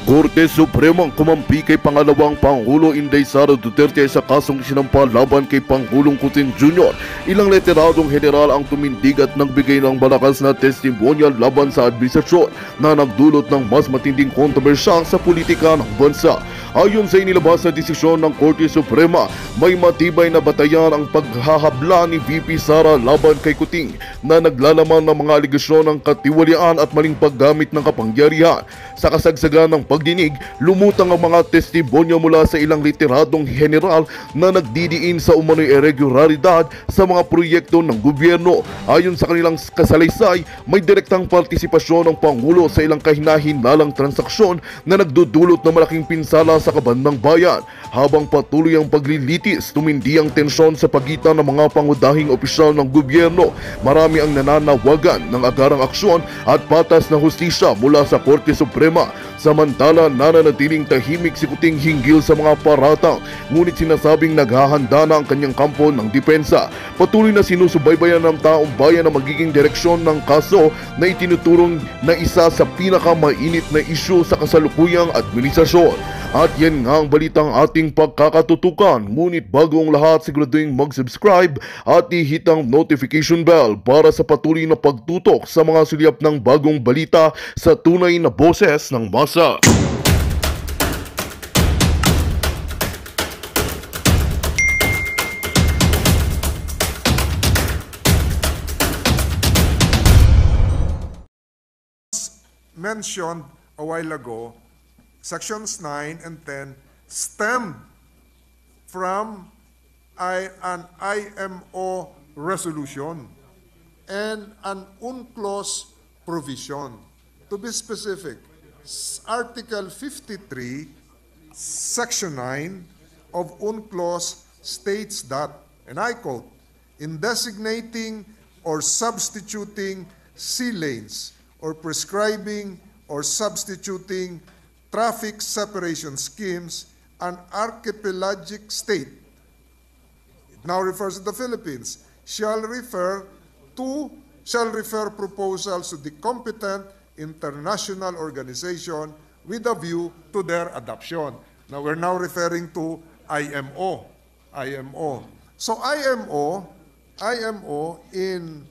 Korte Supremang kumampi kay Pangalawang Pangulo Inday Sara Duterte sa kasong isinampa laban kay Pangulong Kuting Jr. Ilang literadong general ang tumindig at nagbigay ng malakas na testimonyal laban sa administrasyon na nagdulot ng mas matinding kontrobersya sa politika ng bansa. Ayon sa inilabas na desisyon ng Korte Suprema, may matibay na batayan ang paghahabla ni VP Sara laban kay Kuting na naglalaman ng mga aligasyon ng katiwalian at maling paggamit ng kapangyarihan. Sa kasagsagan ng pagdinig, lumutang ang mga testimonya mula sa ilang literadong general na nagdidiin sa umano'y irregularidad sa mga proyekto ng gobyerno. Ayon sa kanilang kasalaysay, may direktang partisipasyon ng Pangulo sa ilang kahinahinlalang transaksyon na nagdudulot ng malaking pinsala sa kabandang bayan. Habang patuloy ang paglilitis, tumindi ang tensyon sa pagitan ng mga pangunahing opisyal ng gobyerno. Marami ang nananawagan ng agarang aksyon at patas na hustisya mula sa Korte Suprema. Samantala, nananatiling tahimik si Kuting hinggil sa mga paratang, ngunit sinasabing naghahanda na ang kanyang kampo ng depensa. Patuloy na sinusubaybayan ng taong bayan ang magiging direksyon ng kaso na itinuturong na isa sa pinakamainit na isyu sa kasalukuyang administrasyon. At yan nga ang balitang ating pagkakatutukan. Ngunit bago ang lahat, siguraduhin mag-subscribe at i-hit ang notification bell para sa patuloy na pagtutok sa mga sulyap ng bagong balita sa tunay na boses ng masa. Mentioned a while ago, Sections 9 and 10 stem from an IMO resolution and an UNCLOS provision. To be specific, Article 53, Section 9 of UNCLOS states that, and I quote, "In designating or substituting sea lanes or prescribing or substituting traffic separation schemes, an archipelagic state," it now refers to the Philippines, shall refer proposals to the competent international organization with a view to their adoption. Now we're now referring to IMO. So IMO in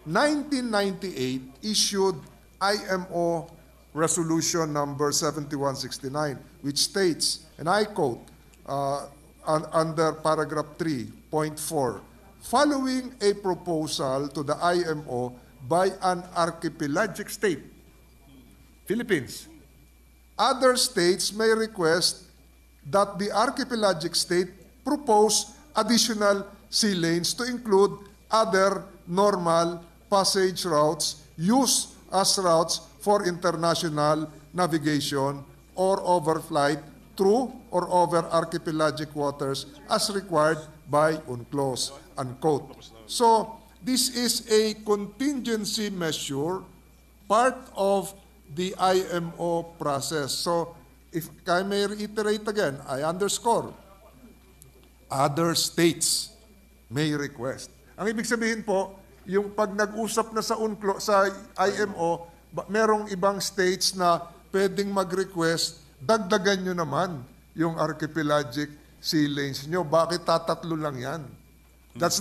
1998 issued IMO Resolution number 7169, which states, and I quote, under paragraph 3.4, "Following a proposal to the IMO by an archipelagic state, Philippines, other states may request that the archipelagic state propose additional sea lanes to include other normal passage routes used as routes for international navigation or overflight through or over archipelagic waters as required by UNCLOS," unquote. So this is a contingency measure, part of the IMO process. So if I may reiterate again, I underscore, other states may request. Ang ibig sabihin po, yung pag nag-usap na sa UNCLOS, sa IMO, merong ibang states na pwedeng mag-request, dagdagan nyo naman yung archipelagic sea lanes nyo. Bakit tatatlo lang yan? That's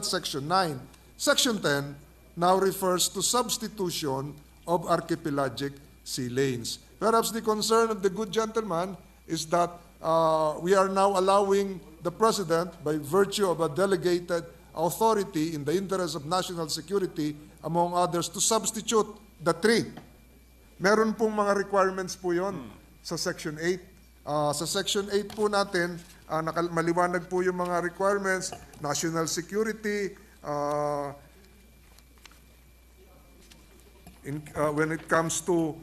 Section 9. Section 10 now refers to substitution of archipelagic sea lanes. Perhaps the concern of the good gentleman is that we are now allowing the President, by virtue of a delegated authority in the interest of national security, among others, to substitute the three. Meron pong mga requirements po yon sa Section 8. Sa Section 8 po natin, maliwanag po yung mga requirements, national security, when it comes to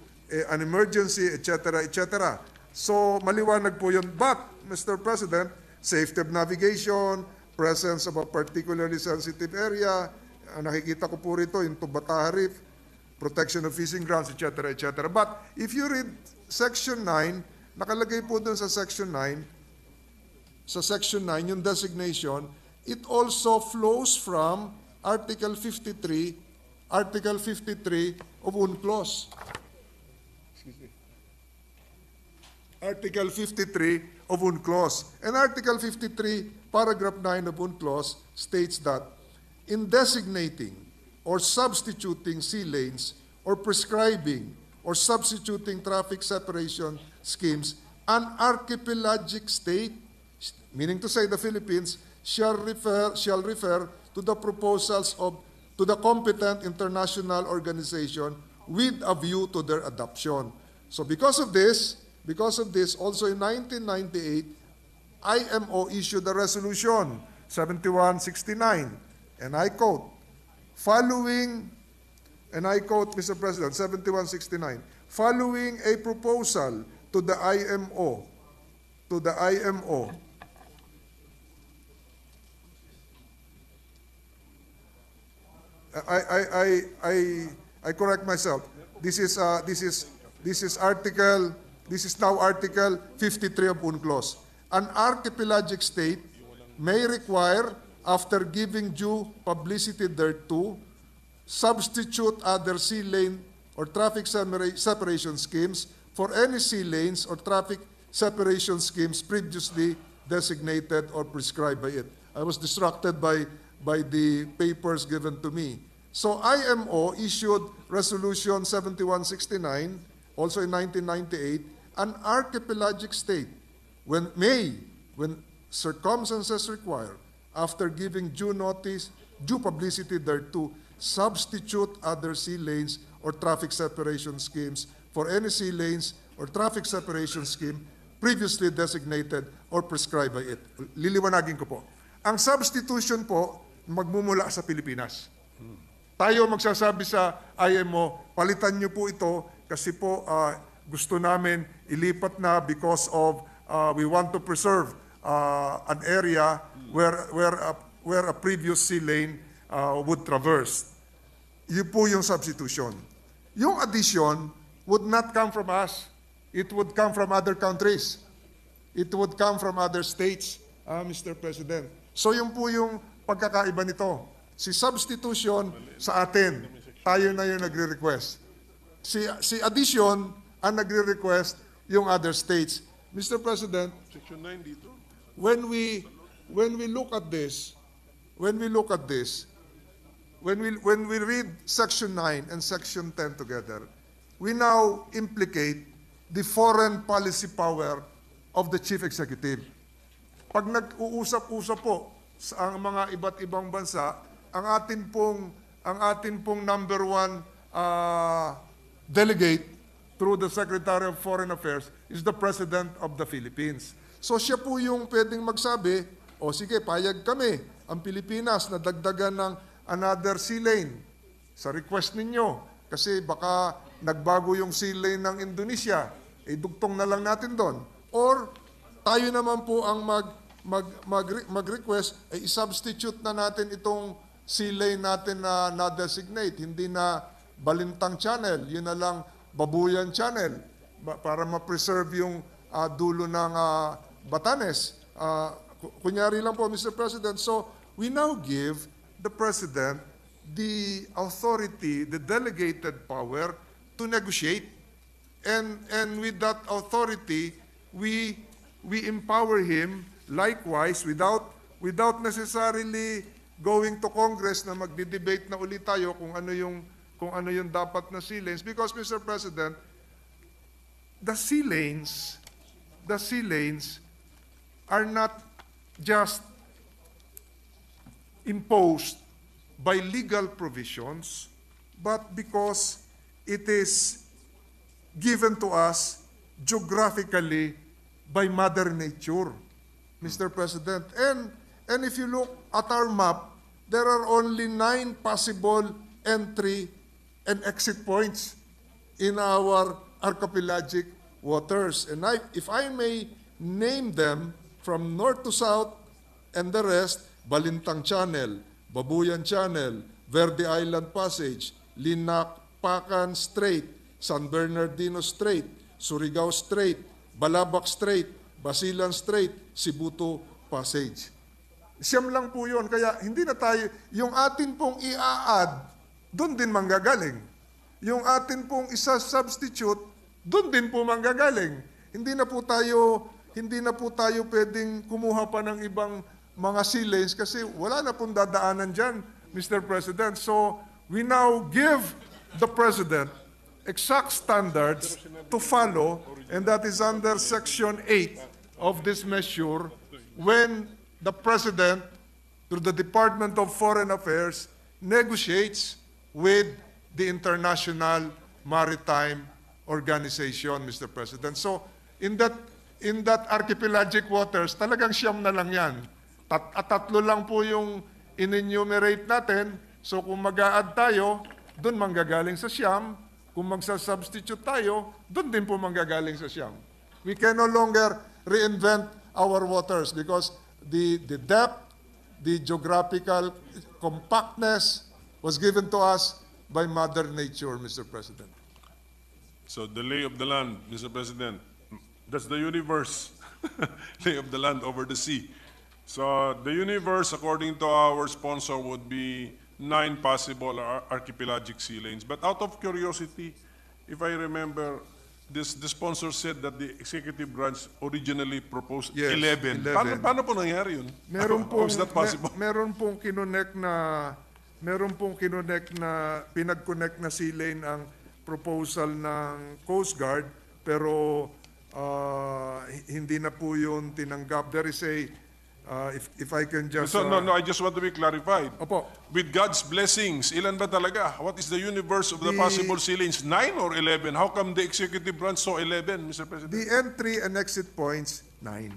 an emergency, etc., etc. So maliwanag po yun. But, Mr. President, safety of navigation, presence of a particularly sensitive area, nakikita ko po rito yung Tubataha Reef, protection of fishing grounds, etc., etc. But if you read Section 9, nakalagay po dun sa Section 9, yung designation, it also flows from Article 53 of UNCLOS. Article 53 of UNCLOS. And Article 53, paragraph 9 of UNCLOS states that in designating or substituting sea lanes or prescribing or substituting traffic separation schemes, an archipelagic state, meaning to say the Philippines, shall refer to the proposals to the competent international organization with a view to their adoption. So because of this, also in 1998, IMO issued a resolution, 7169, and I quote, Mr. President, 7169, following a proposal to the IMO, I correct myself. This is now Article 53 of UNCLOS. An archipelagic state may require, after giving due publicity thereto, substitute other sea lane or traffic separation schemes for any sea lanes or traffic separation schemes previously designated or prescribed by it. I was distracted by the papers given to me. So IMO issued Resolution 7169, also in 1998, an archipelagic state, when circumstances require, after giving due notice, due publicity thereto, substitute other sea lanes or traffic separation schemes for any sea lanes or traffic separation scheme previously designated or prescribed by it. Liliwanagin ko po. Ang substitution po, magmumula sa Pilipinas. Tayo magsasabi sa IMO, palitan niyo po ito kasi po gusto namin ilipat na because of we want to preserve an area where a previous sea lane would traverse. Yun po yung substitution. Yung addition would not come from us. It would come from other countries. It would come from other states, Mr. President. So yun po yung pagkakaiba nito. Si substitution sa atin, tayo na yung nagre-request. Si addition, ang nagre-request yung other states. Mr. President, Section 9 dito. when we look at this, when we read Section 9 and Section 10 together, we now implicate the foreign policy power of the Chief Executive. Pag nag-uusap-usap po sa ang mga iba't ibang bansa, ang atin pong number one delegate through the Secretary of Foreign Affairs is the President of the Philippines. So siya po yung pwedeng magsabi, o sige, payag kami, ang Pilipinas na dagdagan ng another sea lane sa request ninyo. Kasi baka nagbago yung sea lane ng Indonesia, dugtong na lang natin doon. Or tayo naman po ang mag-request, i-substitute na natin itong sea lane natin na designate, hindi na Balintang Channel, yun na lang Babuyan Channel, para ma-preserve yung dulo ng Batanes. Kunyari lang po, Mr. President. So, we now give the President the authority, the delegated power to negotiate. And with that authority, we empower him likewise without necessarily going to Congress na magdi-debate na ulit tayo kung ano yung dapat na sea lanes. Because, Mr. President, the sea lanes are not just imposed by legal provisions, but because it is given to us geographically by Mother Nature, Mr. President. And if you look at our map, there are only 9 possible entry and exit points in our archipelagic waters. And if I may name them from north to south and the rest, Balintang Channel, Babuyan Channel, Verde Island Passage, Linakpakan Strait, San Bernardino Strait, Surigao Strait, Balabac Strait, Basilan Strait, Sibuto Passage. Siyam lang po yun. Kaya hindi na tayo, yung atin pong i-add, doon din manggagaling. Yung atin pong isa-substitute, doon din po manggagaling. Hindi na po tayo pwedeng kumuha pa ng ibang mga sea lanes kasi wala na pong dadaanan dyan, Mr. President. So, we now give the President exact standards to follow, and that is under Section 8 of this measure, when the President, through the Department of Foreign Affairs, negotiates with the International Maritime Organization, Mr. President. So, in that archipelagic waters, talagang siyam na lang yan. Tatlo lang po yung in-enumerate natin. So kung mag-a-add tayo, doon manggagaling sa siyam. Kung magsa-substitute tayo, doon din po manggagaling sa siyam. We can no longer reinvent our waters because the depth, the geographical compactness was given to us by Mother Nature, Mr. President. So the lay of the land, Mr. President, that's the universe, lay of the land over the sea. So the universe, according to our sponsor, would be 9 possible archipelagic sea lanes. But out of curiosity, if I remember, the sponsor said that the executive branch originally proposed Yes, 11. 11. Paano po nangyari yun? Meron How pong is that possible? meron pong kinonek na pinag-connect na sea lane ang proposal ng Coast Guard pero hindi na po yun tinanggap. There is a if I can just So, no, I just want to be clarified. Opo. With God's blessings, ilan ba talaga? What is the universe of the The- possible sea lanes? 9 or 11? How come the executive branch saw 11, Mr. President? The entry and exit points 9.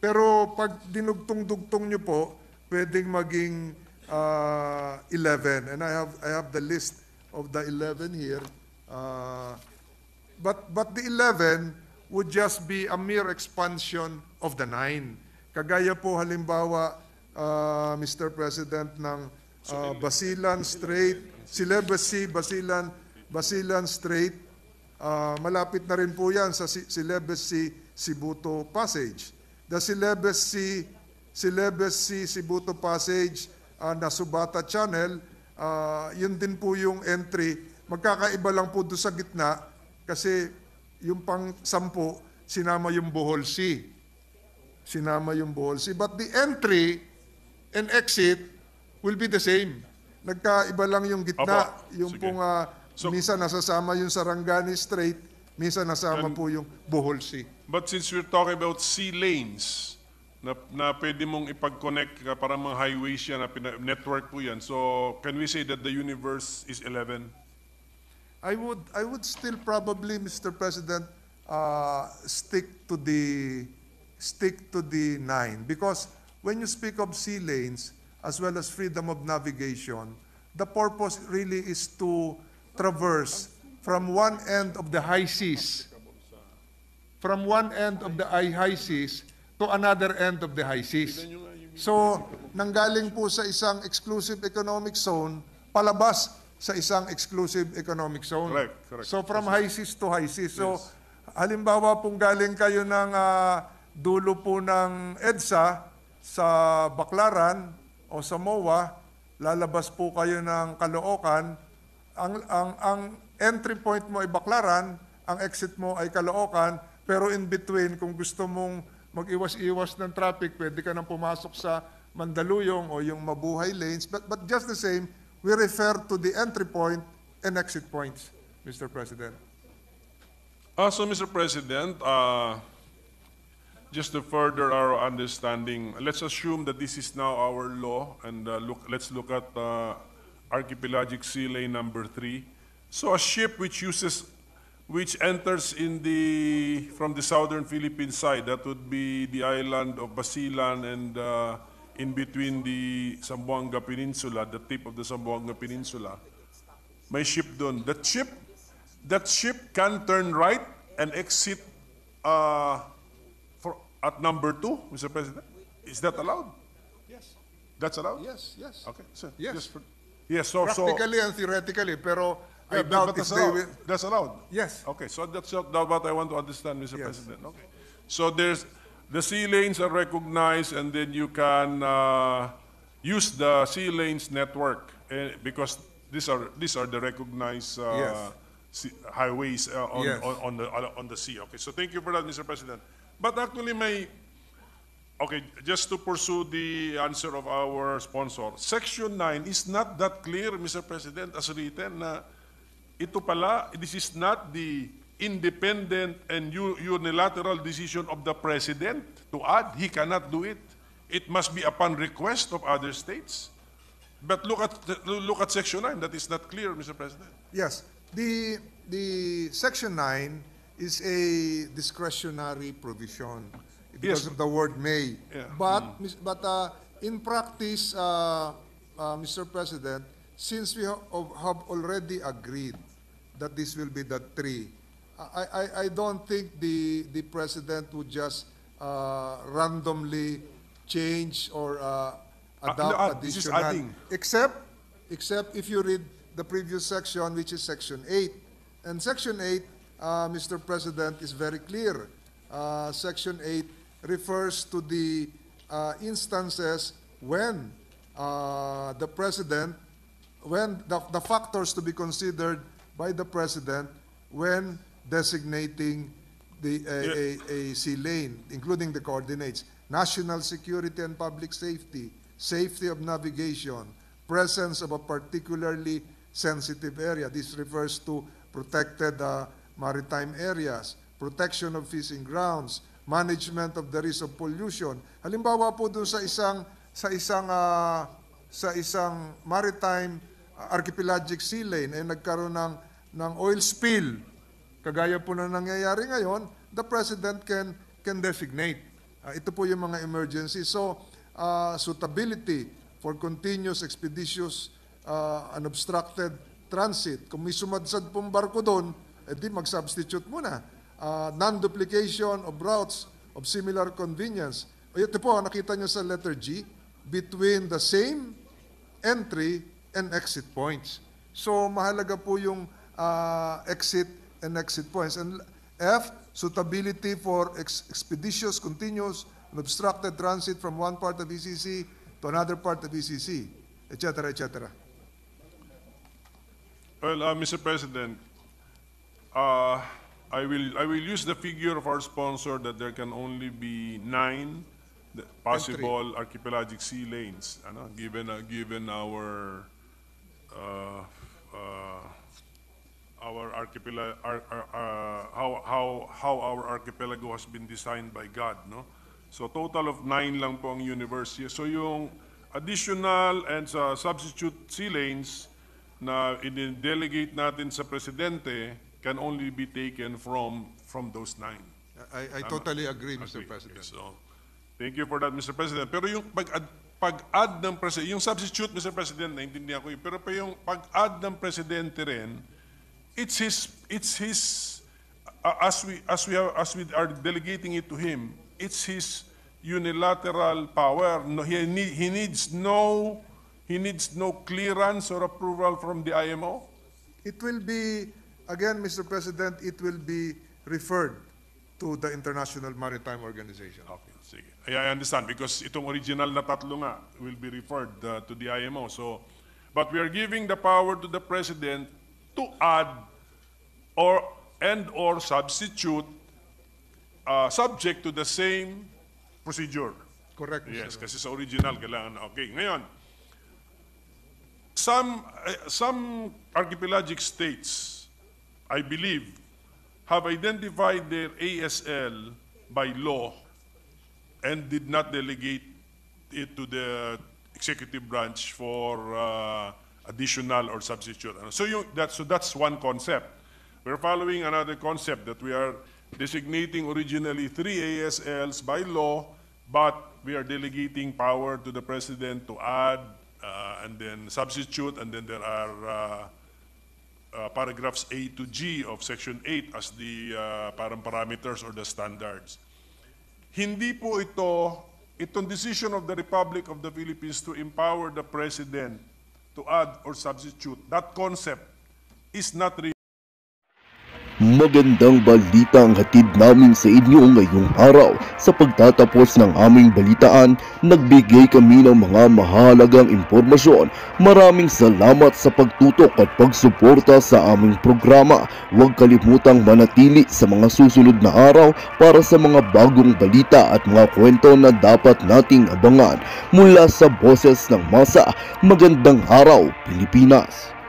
Pero pag dinugtong-dugtong nyo po, pwedeng maging 11. And I have the list of the 11 here. But the 11 would just be a mere expansion of the 9. Kagaya po halimbawa, Mr. President, ng Basilan Strait, Celebes Sea, Basilan Strait, malapit na rin po yan sa Celebes Sea, Sibuto Passage. The Celebes Sea, Sibuto Passage, Nasubata Channel, yun din po yung entry. Magkakaiba lang po doon sa gitna kasi yung pang-10 sinama yung Bohol Sea. But the entry and exit will be the same. Nagkaiba lang yung gitna. Opo. Yung Sige. pong So- minsan nasasama yung Sarangani Strait, minsan nasama po yung Bohol Sea. But since we're talking about sea lanes, na pwede mong ipag-connect ka para mga highways yan, network po yan. So, can we say that the universe is 11? I would still probably, Mr. President, stick to the 9 because when you speak of sea lanes as well as freedom of navigation, the purpose really is to traverse from one end of the high seas, to another end of the high seas. So, nanggaling po sa isang exclusive economic zone, palabas sa isang exclusive economic zone. Correct. So, from high seas to high seas. So, halimbawa pong galing kayo ng dulo po ng EDSA sa Baclaran o sa MOA, lalabas po kayo ng Caloocan, ang entry point mo ay Baclaran, ang exit mo ay Caloocan, pero in between, kung gusto mong mag-iwas-iwas ng traffic, pwede ka nang pumasok sa Mandaluyong o yung Mabuhay lanes. But just the same, we refer to the entry point and exit points, Mr. President. So, Mr. President, just to further our understanding, let's assume that this is now our law, and let's look at archipelagic sea lane number 3. So, a ship which enters from the southern Philippine side, that would be the island of Basilan and in between the Zamboanga Peninsula, the tip of the Zamboanga Peninsula, may ship doon. That ship can turn right and exit at number 2, Mr. President. Is that allowed? Yes. That's allowed? Yes. Okay, sir. Yes. Yes, so Practically and theoretically, pero I but doubt if that's they allowed. will. That's allowed. Yes. Okay, so that's what I want to understand, Mr. Yes. President. Okay. So the sea lanes are recognized, and then you can use the sea lanes network because these are the recognized Yes. highways Yes. on the sea. Okay, so thank you for that, Mr. President. But actually, okay, just to pursue the answer of our sponsor, Section 9 is not that clear, Mr. President, as written na ito pala, this is not the independent and unilateral decision of the President to add. He cannot do it. It must be upon request of other states. But look at Section 9. That is not clear, Mr. President. Yes, the Section 9 is a discretionary provision because Yes. of the word may. Yeah. But in practice, Mr. President, since we have already agreed that this will be the 3, I don't think the President would just randomly change or adopt this is additional. adding. Except if you read the previous section, which is Section 8. And Section 8, Mr. President, is very clear. Section 8 refers to the instances when the President, when the factors to be considered by the President when designating a sea lane, including the coordinates: national security and public safety, safety of navigation, presence of a particularly sensitive area. This refers to protected maritime areas, protection of fishing grounds, management of the risk of pollution. Halimbawa po doon sa isang maritime archipelagic sea lane ay nagkaroon ng oil spill. Kagaya po na nangyayari ngayon, the President can designate. Ito po yung mga emergency. So, suitability for continuous, expeditious, unobstructed transit. Kung may sumadsad pong barko doon, edi mag-substitute muna. Non-duplication of routes of similar convenience. Ito po, nakita nyo sa letter G, between the same entry and exit points. So, mahalaga po yung exit and exit points. And F, suitability for expeditious, continuous, unobstructed transit from one part of ECC to another part of ECC, etc., etc. Well, Mr. President, I will use the figure of our sponsor that there can only be 9 possible archipelagic sea lanes, given our how our archipelago has been designed by God, no? So total of 9 lang po ang universe here. So yung additional and substitute sea lanes na i-delegate natin sa presidente can only be taken from those 9. I totally agree, Mr. Agree. President. Okay, so, thank you for that, Mr. President. Pero yung pag-add ng presidente, yung substitute, Mr. President, naintindihan ko yun. Pero pa yung pag-add ng presidente rin, it's his as we are delegating it to him, it's his unilateral power. No, he needs no clearance or approval from the IMO. It will be, again, Mr. President, it will be referred to the International Maritime Organization. Okay, sige. I understand because itong original na tatlo nga will be referred to the IMO. So, but we are giving the power to the President to add or substitute subject to the same procedure. Correct, Mr. Yes, kasi sa original kailangan. Okay, ngayon, some archipelagic states, I believe, have identified their ASL by law and did not delegate it to the executive branch for additional or substitute. So that's one concept. We're following another concept that we are designating originally 3 ASLs by law, but we are delegating power to the President to add and then substitute, and then there are paragraphs A to G of Section 8 as the parang parameters or the standards. Hindi po itong decision of the Republic of the Philippines to empower the President to add or substitute, that concept is not real. Magandang balita ang hatid namin sa inyo ngayong araw. Sa pagtatapos ng aming balitaan, nagbigay kami ng mga mahalagang impormasyon. Maraming salamat sa pagtutok at pagsuporta sa aming programa. Huwag kalimutang manatili sa mga susunod na araw para sa mga bagong balita at mga kwento na dapat nating abangan. Mula sa Boses ng Masa, magandang araw Pilipinas!